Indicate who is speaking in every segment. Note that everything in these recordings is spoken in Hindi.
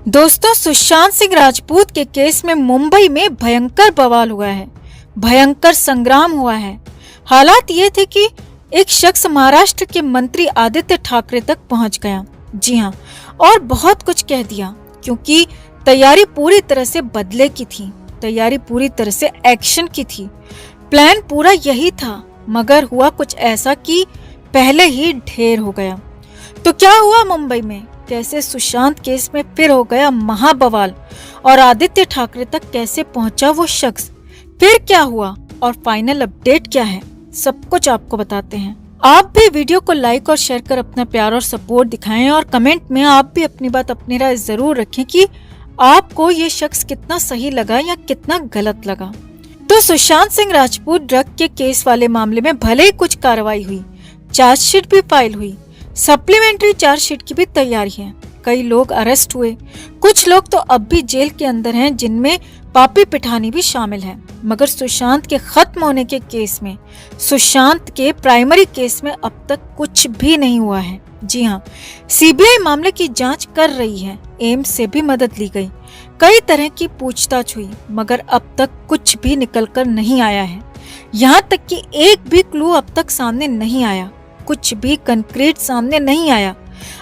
Speaker 1: दोस्तों, सुशांत सिंह राजपूत के केस में मुंबई में भयंकर बवाल हुआ है, भयंकर संग्राम हुआ है। हालात ये थे कि एक शख्स महाराष्ट्र के मंत्री आदित्य ठाकरे तक पहुंच गया। जी हाँ, और बहुत कुछ कह दिया, क्योंकि तैयारी पूरी तरह से बदले की थी, तैयारी पूरी तरह से एक्शन की थी। प्लान पूरा यही था, मगर हुआ कुछ ऐसा कि पहले ही ढेर हो गया। तो क्या हुआ मुंबई में? कैसे सुशांत केस में फिर हो गया महाबवाल, और आदित्य ठाकरे तक कैसे पहुंचा वो शख्स? फिर क्या हुआ और फाइनल अपडेट क्या है, सब कुछ आपको बताते हैं। आप भी वीडियो को लाइक और शेयर कर अपना प्यार और सपोर्ट दिखाएं, और कमेंट में आप भी अपनी बात, अपनी राय जरूर रखें कि आपको ये शख्स कितना सही लगा या कितना गलत लगा। तो सुशांत सिंह राजपूत ड्रग के केस वाले मामले में भले ही कुछ कार्रवाई हुई, चार्जशीट भी फाइल हुई, सप्लीमेंट्री चार्जशीट की भी तैयारी है, कई लोग अरेस्ट हुए, कुछ लोग तो अब भी जेल के अंदर हैं, जिनमें पापी पिठानी भी शामिल है। मगर सुशांत के खत्म होने के केस में, सुशांत के प्राइमरी केस में अब तक कुछ भी नहीं हुआ है। जी हाँ, सीबीआई मामले की जांच कर रही है, एम्स से भी मदद ली गई, कई तरह की पूछताछ हुई, मगर अब तक कुछ भी निकलकर नहीं आया है। यहाँ तक कि एक भी क्लू अब तक सामने नहीं आया, कुछ भी कंक्रीट सामने नहीं आया।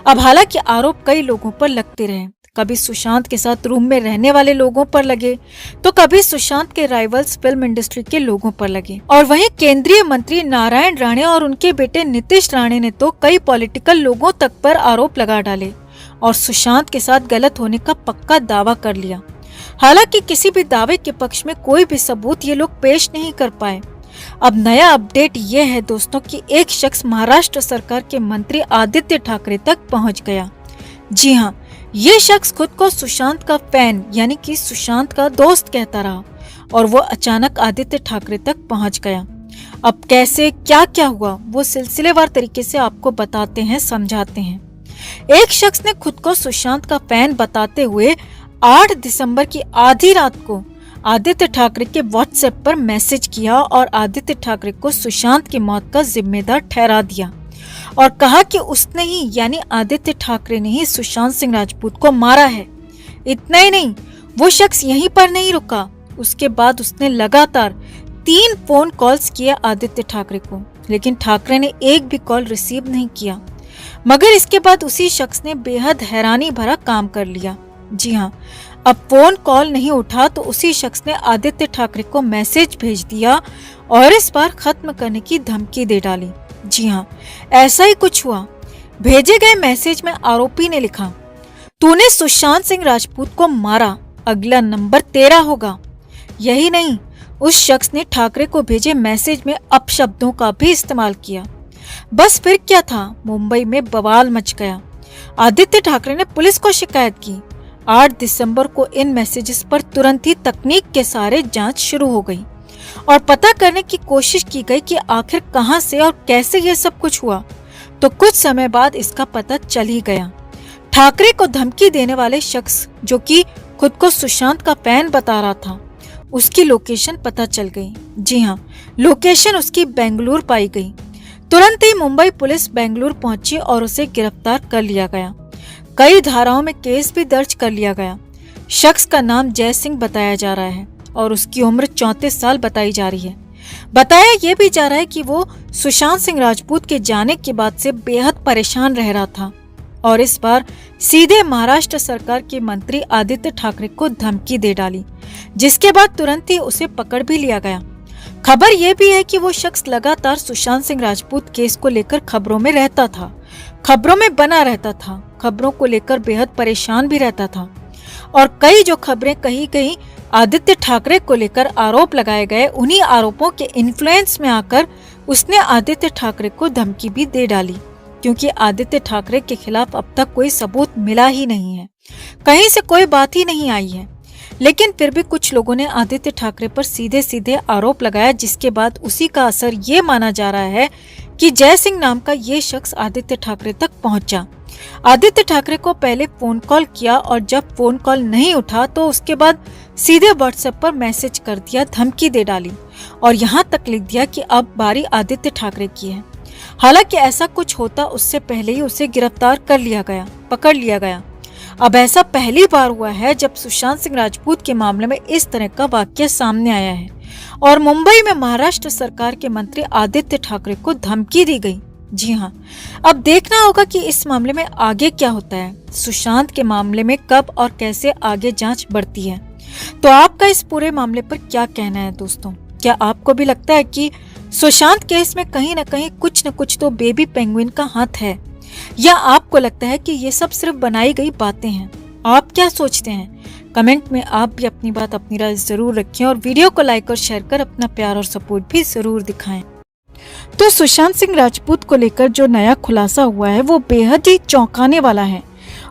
Speaker 1: अब हालांकि आरोप कई लोगों पर लगते रहे, कभी सुशांत के साथ रूम में रहने वाले लोगों पर लगे, तो कभी सुशांत के राइवल्स फिल्म इंडस्ट्री के लोगों पर लगे। और वहीं केंद्रीय मंत्री नारायण राणे और उनके बेटे नीतीश राणे ने तो कई पॉलिटिकल लोगों तक पर आरोप लगा डाले और सुशांत के साथ गलत होने का पक्का दावा कर लिया। हालांकि किसी भी दावे के पक्ष में कोई भी सबूत ये लोग पेश नहीं कर पाए। अब नया अपडेट ये है दोस्तों कि एक शख्स महाराष्ट्र सरकार के मंत्री आदित्य ठाकरे तक पहुंच गया। जी हाँ, ये शख्स खुद को सुशांत का फैन यानी कि सुशांत का दोस्त कहता रहा, और वो अचानक आदित्य ठाकरे तक पहुंच गया। अब कैसे, क्या क्या हुआ, वो सिलसिलेवार तरीके से आपको बताते हैं, समझाते हैं। एक शख्स ने खुद को सुशांत का फैन बताते हुए 8 दिसंबर की आधी रात को आदित्य ठाकरे के व्हाट्सएप पर मैसेज किया और आदित्य ठाकरे को सुशांत की मौत का जिम्मेदार ठहरा दिया और कहा कि उसने ही यानी आदित्य ठाकरे ने ही सुशांत सिंह राजपूत को मारा है। इतना ही नहीं, वो शख्स यहीं पर नहीं रुका, उसके बाद उसने लगातार 3 फोन कॉल्स किए आदित्य ठाकरे को, लेकिन ठाकरे ने एक भी कॉल रिसीव नहीं किया। मगर इसके बाद उसी शख्स ने बेहद हैरानी भरा काम कर लिया। जी हाँ, अब फोन कॉल नहीं उठा तो उसी शख्स ने आदित्य ठाकरे को मैसेज भेज दिया और इस बार खत्म करने की धमकी दे डाली। जी हाँ, ऐसा ही कुछ हुआ। भेजे गए मैसेज में आरोपी ने लिखा, तूने सुशांत सिंह राजपूत को मारा, अगला नंबर तेरा होगा। यही नहीं, उस शख्स ने ठाकरे को भेजे मैसेज में अपशब्दों का भी इस्तेमाल किया। बस फिर क्या था, मुंबई में बवाल मच गया। आदित्य ठाकरे ने पुलिस को शिकायत की। 8 दिसंबर को इन मैसेजेस पर तुरंत ही तकनीक के सहारे जांच शुरू हो गई और पता करने की कोशिश की गई कि आखिर कहां से और कैसे ये सब कुछ हुआ। तो कुछ समय बाद इसका पता चल ही गया। ठाकरे को धमकी देने वाले शख्स, जो कि खुद को सुशांत का फैन बता रहा था, उसकी लोकेशन पता चल गई। जी हाँ, लोकेशन उसकी बेंगलुरु पाई गई। तुरंत ही मुंबई पुलिस बेंगलुरु पहुंची और उसे गिरफ्तार कर लिया गया। कई धाराओं में केस भी दर्ज कर लिया गया। शख्स का नाम जय सिंह बताया जा रहा है और उसकी उम्र 34 साल बताई जा रही है। बताया यह भी जा रहा है कि वो सुशांत सिंह राजपूत के जाने के बाद से बेहद परेशान रह रहा था और इस बार सीधे महाराष्ट्र सरकार के मंत्री आदित्य ठाकरे को धमकी दे डाली, जिसके बाद तुरंत ही उसे पकड़ भी लिया गया। खबर यह भी है कि वो शख्स लगातार सुशांत सिंह राजपूत केस को लेकर खबरों में रहता था, खबरों में बना रहता था, खबरों को लेकर बेहद परेशान भी रहता था और कई जो खबरें कहीं कहीं आदित्य ठाकरे को लेकर आरोप लगाए गए, उन्हीं आरोपों के इन्फ्लुएंस में आकर उसने आदित्य ठाकरे को धमकी भी दे डाली, क्योंकि आदित्य ठाकरे के खिलाफ अब तक कोई सबूत मिला ही नहीं है, कहीं से कोई बात ही नहीं आई है। लेकिन फिर भी कुछ लोगों ने आदित्य ठाकरे पर सीधे सीधे आरोप लगाया, जिसके बाद उसी का असर ये माना जा रहा है कि जय सिंह नाम का ये शख्स आदित्य ठाकरे तक पहुंचा। आदित्य ठाकरे को पहले फोन कॉल किया और जब फोन कॉल नहीं उठा तो उसके बाद सीधे व्हाट्सएप पर मैसेज कर दिया, धमकी दे डाली और यहाँ तक लिख दिया कि अब बारी आदित्य ठाकरे की है। हालांकि ऐसा कुछ होता उससे पहले ही उसे गिरफ्तार कर लिया गया, पकड़ लिया गया। अब ऐसा पहली बार हुआ है जब सुशांत सिंह राजपूत के मामले में इस तरह का वाकया सामने आया है और मुंबई में महाराष्ट्र सरकार के मंत्री आदित्य ठाकरे को धमकी दी गई। जी हाँ, अब देखना होगा कि इस मामले में आगे क्या होता है। सुशांत के मामले में कब और कैसे आगे जांच बढ़ती है। तो आपका इस पूरे मामले पर क्या कहना है दोस्तों? क्या आपको भी लगता है कि सुशांत केस में कहीं न कहीं कुछ न कुछ तो बेबी पेंगुइन का हाथ है, या आपको लगता है कि ये सब सिर्फ बनाई गई बातें हैं? आप क्या सोचते हैं? कमेंट में आप भी अपनी बात, अपनी राय जरूर रखें और वीडियो को लाइक और शेयर कर अपना प्यार और सपोर्ट भी जरूर दिखाएं। तो सुशांत सिंह राजपूत को लेकर जो नया खुलासा हुआ है वो बेहद ही चौंकाने वाला है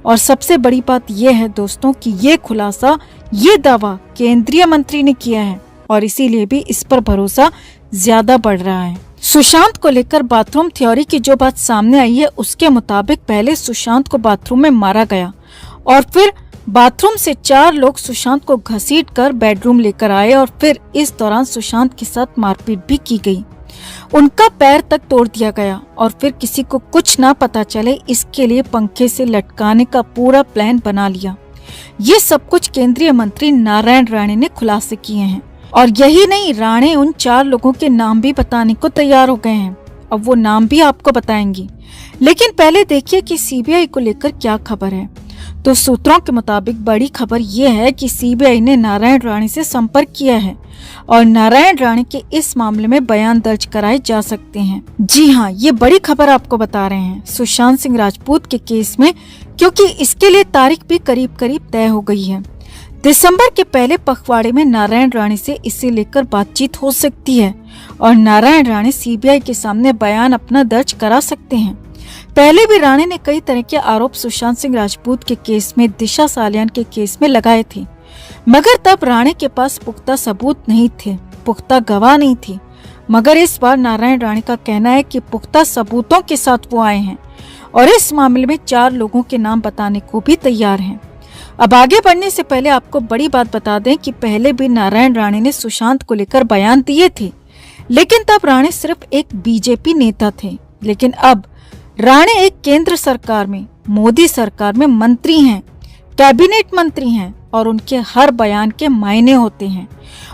Speaker 1: और सबसे बड़ी बात यह है दोस्तों कि ये खुलासा, ये दावा केंद्रीय मंत्री ने किया है और इसीलिए भी इस पर भरोसा ज्यादा बढ़ रहा है। सुशांत को लेकर बाथरूम थ्योरी की जो बात सामने आई है उसके मुताबिक पहले सुशांत को बाथरूम में मारा गया और फिर बाथरूम से 4 लोग सुशांत को घसीट कर बेडरूम लेकर आए और फिर इस दौरान सुशांत के साथ मारपीट भी की गई। उनका पैर तक तोड़ दिया गया और फिर किसी को कुछ ना पता चले इसके लिए पंखे से लटकाने का पूरा प्लान बना लिया। ये सब कुछ केंद्रीय मंत्री नारायण राणे ने खुलासे किए हैं और यही नहीं, राणे उन 4 लोगों के नाम भी बताने को तैयार हो गए हैं। अब वो नाम भी आपको बताएंगी, लेकिन पहले देखिए कि सीबीआई को लेकर क्या खबर है। तो सूत्रों के मुताबिक बड़ी खबर ये है कि सीबीआई ने नारायण राणे से संपर्क किया है और नारायण राणे के इस मामले में बयान दर्ज कराए जा सकते हैं। जी हाँ, ये बड़ी खबर आपको बता रहे हैं सुशांत सिंह राजपूत के केस में, क्योंकि इसके लिए तारीख भी करीब करीब तय हो गई है। दिसंबर के पहले पखवाड़े में नारायण राणे से इसे लेकर बातचीत हो सकती है और नारायण राणे सीबीआई के सामने बयान अपना दर्ज करा सकते हैं। पहले भी राणे ने कई तरह के आरोप सुशांत सिंह राजपूत के केस में, दिशा सालियान के केस में लगाए थे, मगर तब राणे के पास पुख्ता सबूत नहीं थे, पुख्ता गवाह नहीं थी। मगर इस बार नारायण राणे का कहना है कि पुख्ता सबूतों के साथ वो आए हैं और इस मामले में 4 लोगों के नाम बताने को भी तैयार हैं। अब आगे बढ़ने से पहले आपको बड़ी बात बता दें कि पहले भी नारायण राणे ने सुशांत को लेकर बयान दिए थे, लेकिन तब राणे सिर्फ एक बीजेपी नेता थे। लेकिन अब राणे एक केंद्र सरकार में, मोदी सरकार में मंत्री हैं, कैबिनेट मंत्री हैं और उनके हर बयान के मायने होते हैं।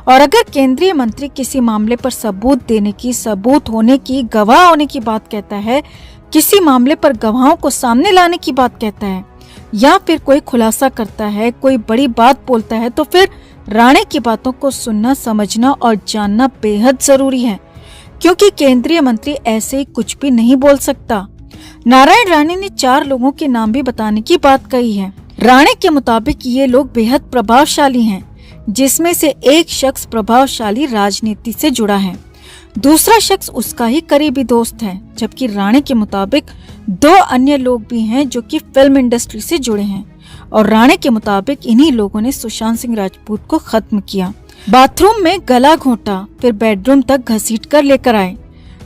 Speaker 1: और अगर केंद्रीय मंत्री किसी मामले पर सबूत देने की, सबूत होने की, गवाह होने की बात कहता है, किसी मामले पर गवाहों को सामने लाने की बात कहता है या फिर कोई खुलासा करता है, कोई बड़ी बात बोलता है, तो फिर राणे की बातों को सुनना, समझना और जानना बेहद जरूरी है, क्योंकि केंद्रीय मंत्री ऐसे ही कुछ भी नहीं बोल सकता। नारायण राणे ने 4 लोगों के नाम भी बताने की बात कही है। राणे के मुताबिक ये लोग बेहद प्रभावशाली हैं, जिसमें से एक शख्स प्रभावशाली राजनीति से जुड़ा है, दूसरा शख्स उसका ही करीबी दोस्त है, जबकि राणे के मुताबिक 2 अन्य लोग भी हैं जो कि फिल्म इंडस्ट्री से जुड़े हैं और राणे के मुताबिक इन्हीं लोगों ने सुशांत सिंह राजपूत को खत्म किया। बाथरूम में गला घोंटा, फिर बेडरूम तक घसीट कर लेकर आए।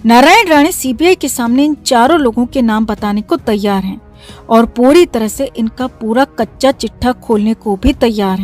Speaker 1: नारायण राणे सीबीआई के सामने इन 4 लोगों के नाम बताने को तैयार हैं और पूरी तरह से इनका पूरा कच्चा चिट्ठा खोलने को भी तैयार हैं।